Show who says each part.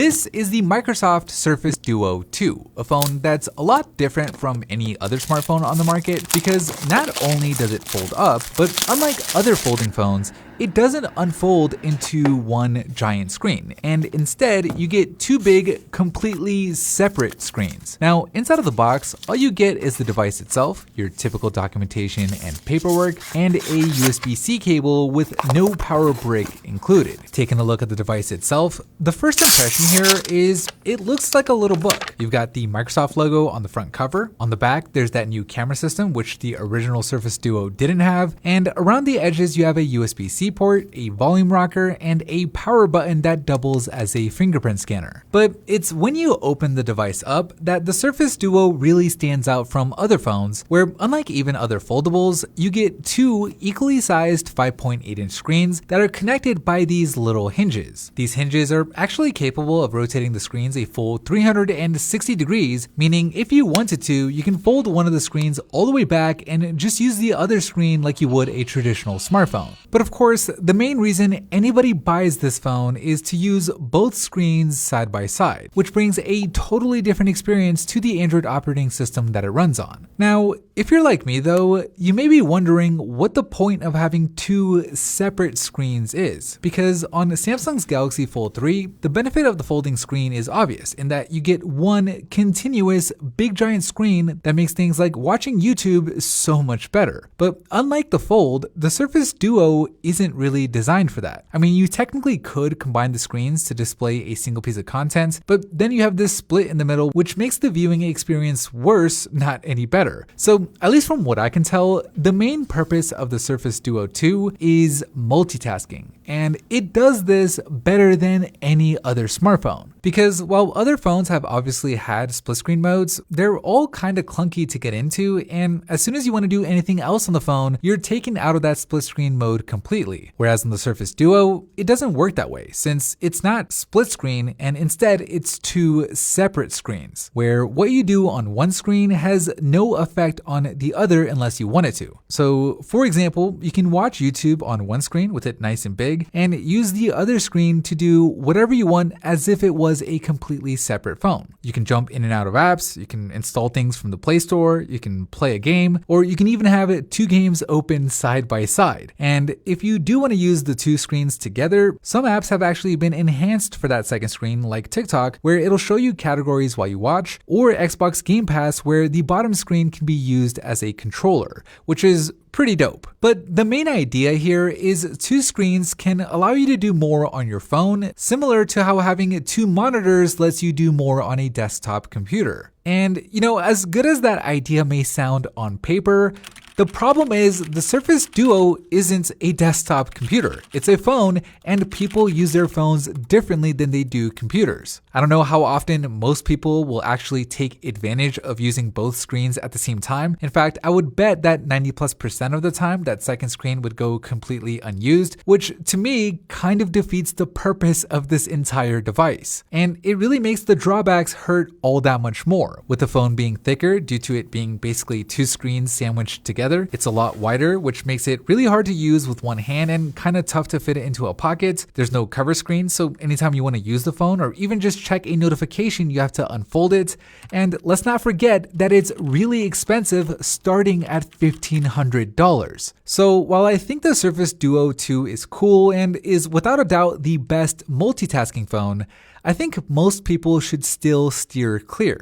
Speaker 1: This is the Microsoft Surface Duo 2, a phone that's a lot different from any other smartphone on the market because not only does it fold up, but unlike other folding phones, it doesn't unfold into one giant screen, and instead you get two big, completely separate screens. Now, inside of the box, all you get is the device itself, your typical documentation and paperwork, and a USB-C cable with no power brick included. Taking a look at the device itself, the first impression here is it looks like a little book. You've got the Microsoft logo on the front cover. On the back, there's that new camera system, which the original Surface Duo didn't have, and around the edges you have a USB-C port, a volume rocker, and a power button that doubles as a fingerprint scanner. But it's when you open the device up that the Surface Duo really stands out from other phones, where unlike even other foldables, you get two equally sized 5.8-inch screens that are connected by these little hinges. These hinges are actually capable of rotating the screens a full 360 degrees, meaning if you wanted to, you can fold one of the screens all the way back and just use the other screen like you would a traditional smartphone. But of course, the main reason anybody buys this phone is to use both screens side by side, which brings a totally different experience to the Android operating system that it runs on. Now, if you're like me though, you may be wondering what the point of having two separate screens is, because on Samsung's Galaxy Fold 3, the benefit of the folding screen is obvious in that you get one continuous big giant screen that makes things like watching YouTube so much better. But unlike the Fold, the Surface Duo isn't really designed for that. I mean, you technically could combine the screens to display a single piece of content, but then you have this split in the middle, which makes the viewing experience worse, not any better. So at least from what I can tell, the main purpose of the Surface Duo 2 is multitasking, and it does this better than any other smartphone. Because while other phones have obviously had split screen modes, they're all kind of clunky to get into, and as soon as you want to do anything else on the phone, you're taken out of that split screen mode completely. Whereas on the Surface Duo, it doesn't work that way, since it's not split screen and instead it's two separate screens, where what you do on one screen has no effect on the other unless you want it to. So for example, you can watch YouTube on one screen with it nice and big, and use the other screen to do whatever you want as if it was a completely separate phone. You can jump in and out of apps, you can install things from the Play Store, you can play a game, or you can even have two games open side by side. And if you do want to use the two screens together, some apps have actually been enhanced for that second screen, like TikTok, where it'll show you categories while you watch, or Xbox Game Pass, where the bottom screen can be used as a controller, which is pretty dope. But the main idea here is two screens can allow you to do more on your phone, similar to how having two monitors lets you do more on a desktop computer. And you know, as good as that idea may sound on paper, the problem is the Surface Duo isn't a desktop computer. It's a phone, and people use their phones differently than they do computers. I don't know how often most people will actually take advantage of using both screens at the same time. In fact, I would bet that 90+% of the time that second screen would go completely unused, which to me kind of defeats the purpose of this entire device. And it really makes the drawbacks hurt all that much more. With the phone being thicker due to it being basically two screens sandwiched together, it's a lot wider, which makes it really hard to use with one hand and kind of tough to fit it into a pocket. There's no cover screen, so anytime you want to use the phone or even just check a notification, you have to unfold it. And let's not forget that it's really expensive, starting at $1,500. So while I think the Surface Duo 2 is cool and is without a doubt the best multitasking phone, I think most people should still steer clear.